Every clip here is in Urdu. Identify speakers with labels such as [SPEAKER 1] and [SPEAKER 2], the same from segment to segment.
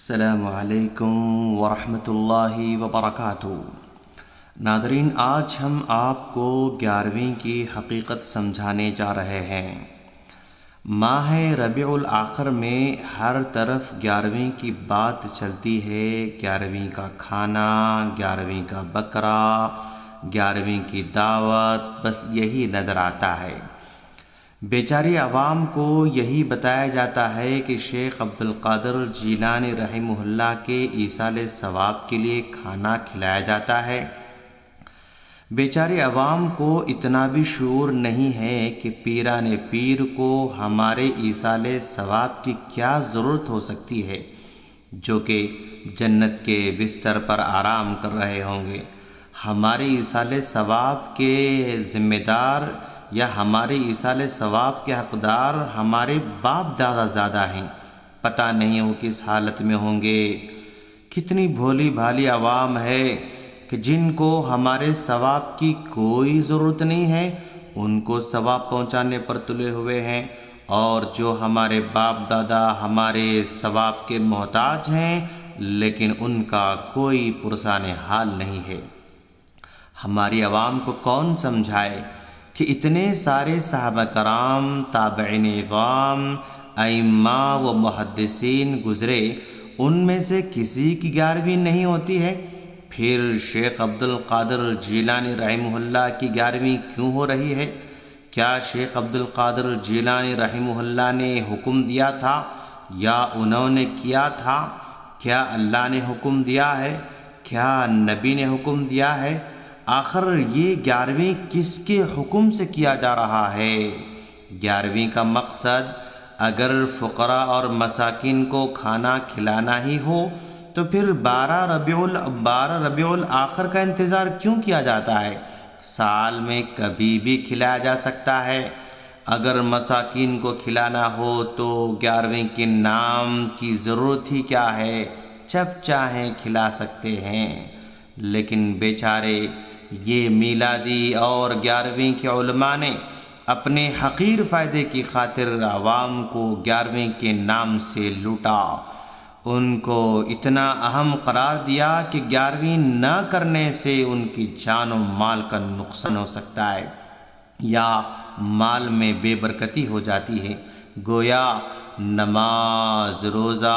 [SPEAKER 1] السلام علیکم ورحمۃ اللہ وبرکاتہ۔ ناظرین، آج ہم آپ کو 11ویں کی حقیقت سمجھانے جا رہے ہیں۔ ماہ ربیع الاخر میں ہر طرف 11ویں کی بات چلتی ہے۔ 11ویں کا کھانا، 11ویں کا بکرا، 11ویں کی دعوت، بس یہی نظر آتا ہے۔ بیچاری عوام کو یہی بتایا جاتا ہے کہ شیخ عبد القادر جیلانی رحمہ اللہ کے ایصال ثواب کے لیے کھانا کھلایا جاتا ہے۔ بیچاری عوام کو اتنا بھی شعور نہیں ہے کہ پیران پیر کو ہمارے ایصال ثواب کی کیا ضرورت ہو سکتی ہے، جو کہ جنت کے بستر پر آرام کر رہے ہوں گے۔ ہمارے ایصال ثواب کے ذمہ دار یا ہمارے ایصال ثواب کے حقدار ہمارے باپ دادا زیادہ ہیں۔ پتہ نہیں وہ کس حالت میں ہوں گے۔ کتنی بھولی بھالی عوام ہے کہ جن کو ہمارے ثواب کی کوئی ضرورت نہیں ہے، ان کو ثواب پہنچانے پر تلے ہوئے ہیں، اور جو ہمارے باپ دادا ہمارے ثواب کے محتاج ہیں لیکن ان کا کوئی پرسان حال نہیں ہے۔ ہماری عوام کو کون سمجھائے کہ اتنے سارے صحابہ کرام، تابعین اعظام، ائمہ و محدثین گزرے، ان میں سے کسی کی 11ویں نہیں ہوتی ہے، پھر شیخ عبد القادر جیلانی رحمہ اللہ کی 11ویں کیوں ہو رہی ہے؟ کیا شیخ عبد القادر جیلانی رحمہ اللہ نے حکم دیا تھا یا انہوں نے کیا تھا؟ کیا اللہ نے حکم دیا ہے؟ کیا نبی نے حکم دیا ہے؟ آخر یہ 11ویں کس کے حکم سے کیا جا رہا ہے؟ 11ویں کا مقصد اگر فقراء اور مساکین کو کھانا کھلانا ہی ہو تو پھر 12 ربیع الاخر کا انتظار کیوں کیا جاتا ہے؟ سال میں کبھی بھی کھلایا جا سکتا ہے۔ اگر مساکین کو کھلانا ہو تو 11ویں کے نام کی ضرورت ہی کیا ہے؟ جب چاہیں کھلا سکتے ہیں۔ لیکن بیچارے یہ میلادی اور 11ویں کے علماء نے اپنے حقیر فائدے کی خاطر عوام کو 11ویں کے نام سے لوٹا، ان کو اتنا اہم قرار دیا کہ 11ویں نہ کرنے سے ان کی جان و مال کا نقصان ہو سکتا ہے یا مال میں بے برکتی ہو جاتی ہے۔ گویا نماز، روزہ،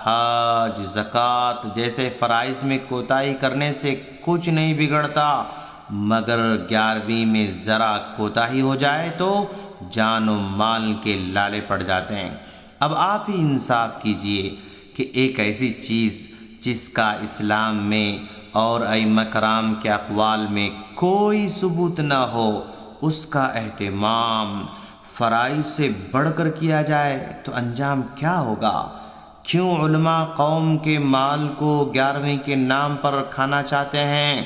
[SPEAKER 1] حج، زکوٰۃ جیسے فرائض میں کوتاہی کرنے سے کچھ نہیں بگڑتا، مگر 11ویں میں ذرا کوتاہی ہو جائے تو جان و مال کے لالے پڑ جاتے ہیں۔ اب آپ ہی انصاف کیجئے کہ ایک ایسی چیز جس کا اسلام میں اور ائمہ کرام کے اقوال میں کوئی ثبوت نہ ہو، اس کا اہتمام فرائض سے بڑھ کر کیا جائے تو انجام کیا ہوگا؟ کیوں علماء قوم کے مال کو 11ویں کے نام پر کھانا چاہتے ہیں؟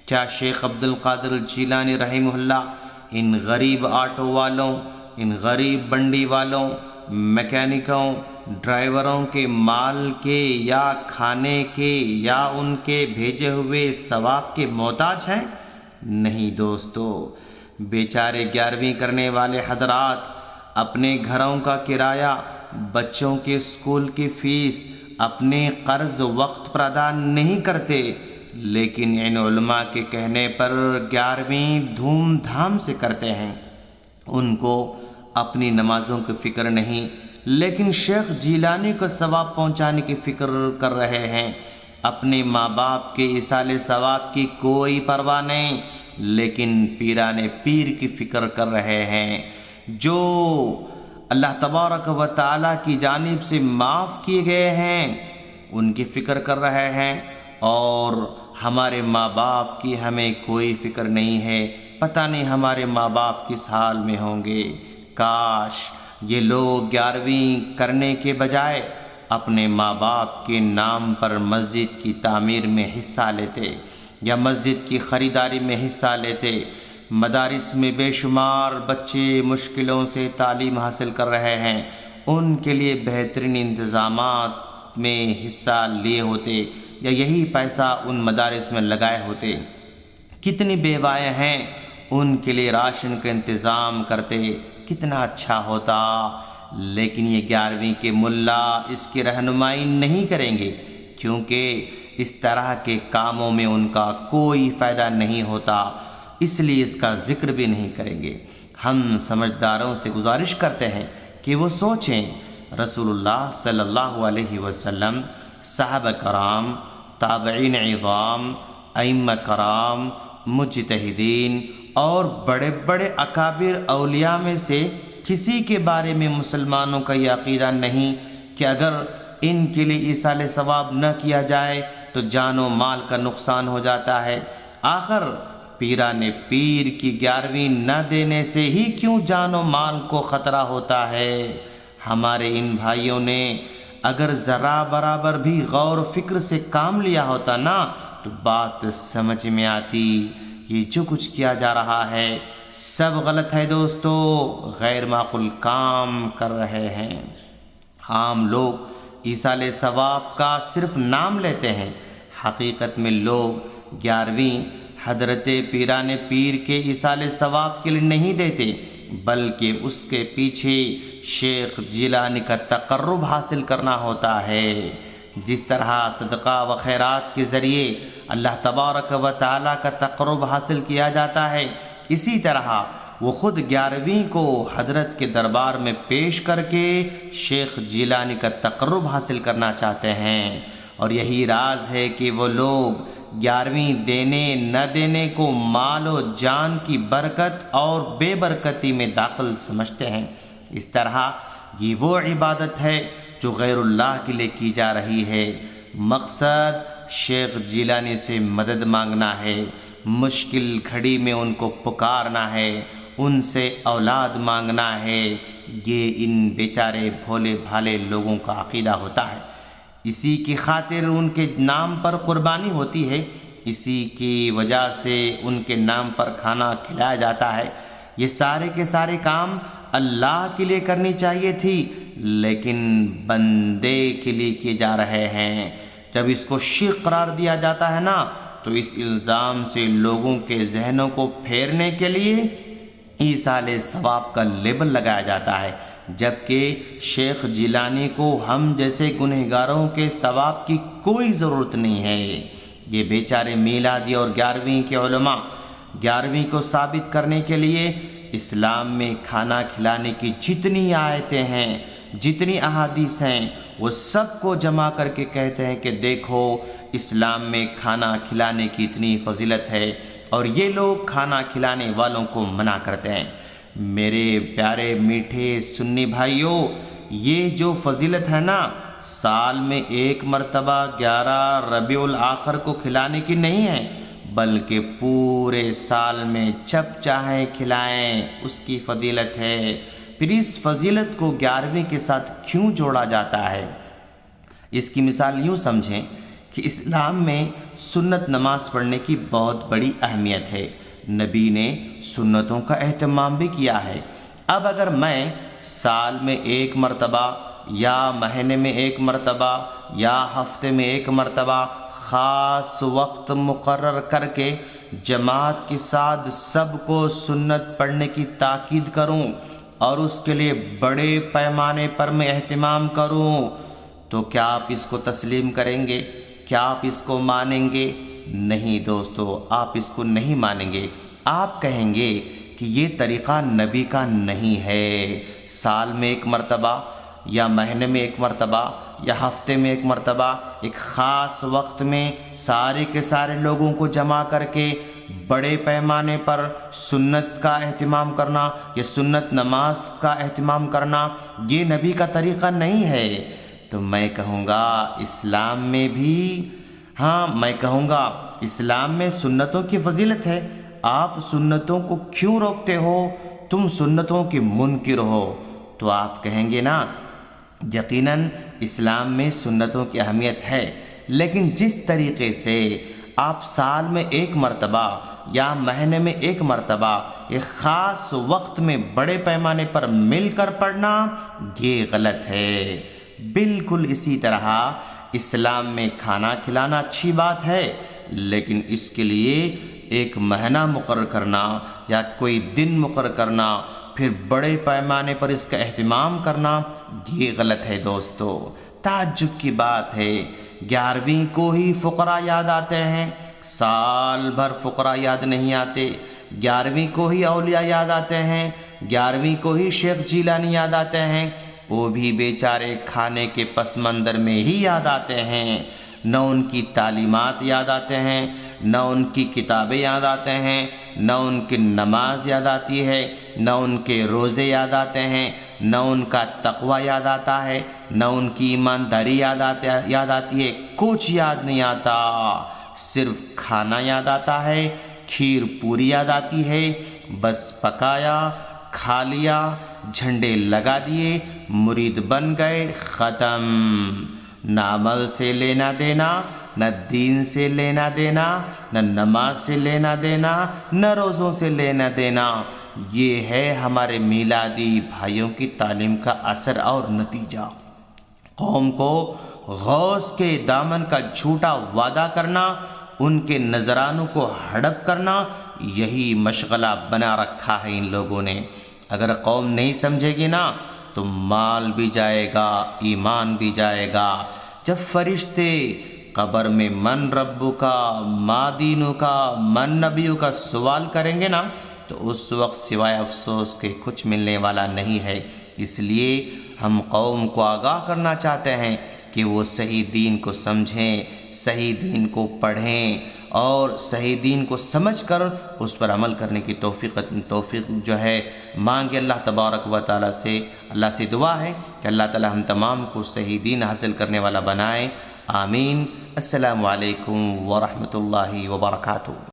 [SPEAKER 1] کیا شیخ عبد القادر جیلانی رحمہ اللہ ان غریب آٹو والوں، ان غریب بنڈی والوں، میکینکوں، ڈرائیوروں کے مال کے یا کھانے کے یا ان کے بھیجے ہوئے ثواب کے محتاج ہیں؟ نہیں دوستو، بیچارے 11ویں کرنے والے حضرات اپنے گھروں کا کرایہ، بچوں کے اسکول کی فیس، اپنے قرض وقت پر ادا نہیں کرتے، لیکن ان علماء کے کہنے پر 11ویں دھوم دھام سے کرتے ہیں۔ ان کو اپنی نمازوں کی فکر نہیں، لیکن شیخ جیلانی کو ثواب پہنچانے کی فکر کر رہے ہیں۔ اپنے ماں باپ کے ایصال ثواب کی کوئی پرواہ نہیں، لیکن پیران پیر کی فکر کر رہے ہیں، جو اللہ تبارک و تعالیٰ کی جانب سے معاف کیے گئے ہیں، ان کی فکر کر رہے ہیں، اور ہمارے ماں باپ کی ہمیں کوئی فکر نہیں ہے۔ پتہ نہیں ہمارے ماں باپ کس حال میں ہوں گے۔ کاش یہ لوگ 11ویں کرنے کے بجائے اپنے ماں باپ کے نام پر مسجد کی تعمیر میں حصہ لیتے یا مسجد کی خریداری میں حصہ لیتے۔ مدارس میں بے شمار بچے مشکلوں سے تعلیم حاصل کر رہے ہیں، ان کے لیے بہترین انتظامات میں حصہ لیے ہوتے یا یہی پیسہ ان مدارس میں لگائے ہوتے۔ کتنی بیوائیں ہیں، ان کے لیے راشن کا انتظام کرتے، کتنا اچھا ہوتا۔ لیکن یہ 11ویں کے ملا اس کی رہنمائی نہیں کریں گے، کیونکہ اس طرح کے کاموں میں ان کا کوئی فائدہ نہیں ہوتا، اس لیے اس کا ذکر بھی نہیں کریں گے۔ ہم سمجھداروں سے گزارش کرتے ہیں کہ وہ سوچیں، رسول اللہ صلی اللہ علیہ وسلم، صحابہ کرام، تابعین عظام، ائمہ کرام، مجتہدین اور بڑے بڑے اکابر اولیاء میں سے کسی کے بارے میں مسلمانوں کا یہ عقیدہ نہیں کہ اگر ان کے لیے ایصال ثواب نہ کیا جائے تو جان و مال کا نقصان ہو جاتا ہے۔ آخر پیران پیر کی 11ویں نہ دینے سے ہی کیوں جان و مال کو خطرہ ہوتا ہے؟ ہمارے ان بھائیوں نے اگر ذرا برابر بھی غور و فکر سے کام لیا ہوتا نا تو بات سمجھ میں آتی۔ یہ جو کچھ کیا جا رہا ہے سب غلط ہے دوستو، غیر معقول کام کر رہے ہیں۔ عام لوگ ایصال ثواب کا صرف نام لیتے ہیں، حقیقت میں لوگ 11ویں حضرت پیران پیر کے ایصال ثواب کے لیے نہیں دیتے، بلکہ اس کے پیچھے شیخ جیلانی کا تقرب حاصل کرنا ہوتا ہے۔ جس طرح صدقہ و خیرات کے ذریعے اللہ تبارک و تعالیٰ کا تقرب حاصل کیا جاتا ہے، اسی طرح وہ خود 11ویں کو حضرت کے دربار میں پیش کر کے شیخ جیلانی کا تقرب حاصل کرنا چاہتے ہیں، اور یہی راز ہے کہ وہ لوگ 11ویں دینے نہ دینے کو مال و جان کی برکت اور بے برکتی میں داخل سمجھتے ہیں۔ اس طرح یہ وہ عبادت ہے جو غیر اللہ کے لیے کی جا رہی ہے۔ مقصد شیخ جیلانی سے مدد مانگنا ہے، مشکل گھڑی میں ان کو پکارنا ہے، ان سے اولاد مانگنا ہے۔ یہ ان بیچارے بھولے بھالے لوگوں کا عقیدہ ہوتا ہے۔ اسی کی خاطر ان کے نام پر قربانی ہوتی ہے، اسی کی وجہ سے ان کے نام پر کھانا کھلایا جاتا ہے۔ یہ سارے کے سارے کام اللہ کے لیے کرنی چاہیے تھی، لیکن بندے کے لیے کیے جا رہے ہیں۔ جب اس کو شرک قرار دیا جاتا ہے نا تو اس الزام سے لوگوں کے ذہنوں کو پھیرنے کے لیے ایصال ثواب کا لیبل لگایا جاتا ہے، جبکہ شیخ جیلانی کو ہم جیسے گنہگاروں کے ثواب کی کوئی ضرورت نہیں ہے۔ یہ بیچارے میلادی اور 11ویں کے علماء 11ویں کو ثابت کرنے کے لیے اسلام میں کھانا کھلانے کی جتنی آیتیں ہیں، جتنی احادیث ہیں، وہ سب کو جمع کر کے کہتے ہیں کہ دیکھو اسلام میں کھانا کھلانے کی اتنی فضیلت ہے، اور یہ لوگ کھانا کھلانے والوں کو منع کرتے ہیں۔ میرے پیارے میٹھے سنی بھائیوں، یہ جو فضیلت ہے نا سال میں ایک مرتبہ 11 ربیع الاخر کو کھلانے کی نہیں ہے، بلکہ پورے سال میں جب چاہیں کھلائیں، اس کی فضیلت ہے۔ پھر اس فضیلت کو 11ویں کے ساتھ کیوں جوڑا جاتا ہے؟ اس کی مثال یوں سمجھیں کہ اسلام میں سنت نماز پڑھنے کی بہت بڑی اہمیت ہے، نبی نے سنتوں کا اہتمام بھی کیا ہے۔ اب اگر میں سال میں ایک مرتبہ یا مہینے میں ایک مرتبہ یا ہفتے میں ایک مرتبہ خاص وقت مقرر کر کے جماعت کے ساتھ سب کو سنت پڑھنے کی تاکید کروں اور اس کے لیے بڑے پیمانے پر میں اہتمام کروں تو کیا آپ اس کو تسلیم کریں گے؟ کیا آپ اس کو مانیں گے؟ نہیں دوستو، آپ اس کو نہیں مانیں گے۔ آپ کہیں گے کہ یہ طریقہ نبی کا نہیں ہے۔ سال میں ایک مرتبہ یا مہینے میں ایک مرتبہ یا ہفتے میں ایک مرتبہ ایک خاص وقت میں سارے کے سارے لوگوں کو جمع کر کے بڑے پیمانے پر سنت کا اہتمام کرنا یا سنت نماز کا اہتمام کرنا یہ نبی کا طریقہ نہیں ہے۔ تو میں کہوں گا اسلام میں بھی میں کہوں گا اسلام میں سنتوں کی فضیلت ہے، آپ سنتوں کو کیوں روکتے ہو؟ تم سنتوں کے منکر ہو۔ تو آپ کہیں گے نا یقیناً اسلام میں سنتوں کی اہمیت ہے، لیکن جس طریقے سے آپ سال میں ایک مرتبہ یا مہینے میں ایک مرتبہ ایک خاص وقت میں بڑے پیمانے پر مل کر پڑھنا یہ غلط ہے۔ بالکل اسی طرح اسلام میں کھانا کھلانا اچھی بات ہے، لیکن اس کے لیے ایک مہینہ مقرر کرنا یا کوئی دن مقرر کرنا پھر بڑے پیمانے پر اس کا اہتمام کرنا یہ غلط ہے دوستو۔ تعجب کی بات ہے، 11ویں کو ہی فقراء یاد آتے ہیں، سال بھر فقراء یاد نہیں آتے۔ 11ویں کو ہی اولیاء یاد آتے ہیں، 11ویں کو ہی شیخ جیلانی یاد آتے ہیں، وہ بھی بیچارے کھانے کے پس منظر میں ہی یاد آتے ہیں۔ نہ ان کی تعلیمات یاد آتے ہیں، نہ ان کی کتابیں یاد آتے ہیں، نہ ان کی نماز یاد آتی ہے، نہ ان کے روزے یاد آتے ہیں، نہ ان کا تقوی یاد آتا ہے، نہ ان کی ایمانداری یاد آتی ہے، کچھ یاد نہیں آتا۔ صرف کھانا یاد آتا ہے، کھیر پوری یاد آتی ہے، بس پکایا، کھا لیا، جھنڈے لگا دیے، مرید بن گئے، ختم۔ نہ عمل سے لینا دینا، نہ دین سے لینا دینا، نہ نماز سے لینا دینا، نہ روزوں سے لینا دینا۔ یہ ہے ہمارے میلادی بھائیوں کی تعلیم کا اثر اور نتیجہ۔ قوم کو غوث کے دامن کا جھوٹا وعدہ کرنا، ان کے نذرانوں کو ہڑپ کرنا، یہی مشغلہ بنا رکھا ہے ان لوگوں نے۔ اگر قوم نہیں سمجھے گی نا تو مال بھی جائے گا، ایمان بھی جائے گا۔ جب فرشتے قبر میں من ربو کا، ما دینو کا، من نبیو کا سوال کریں گے نا تو اس وقت سوائے افسوس کے کچھ ملنے والا نہیں ہے۔ اس لیے ہم قوم کو آگاہ کرنا چاہتے ہیں کہ وہ صحیح دین کو سمجھیں، صحیح دین کو پڑھیں اور صحیح دین کو سمجھ کر اس پر عمل کرنے کی توفیق جو ہے مانگے اللہ تبارک و تعالیٰ سے۔ اللہ سے دعا ہے کہ اللہ تعالیٰ ہم تمام کو صحیح دین حاصل کرنے والا بنائے، آمین۔ السلام علیکم ورحمۃ اللہ وبرکاتہ۔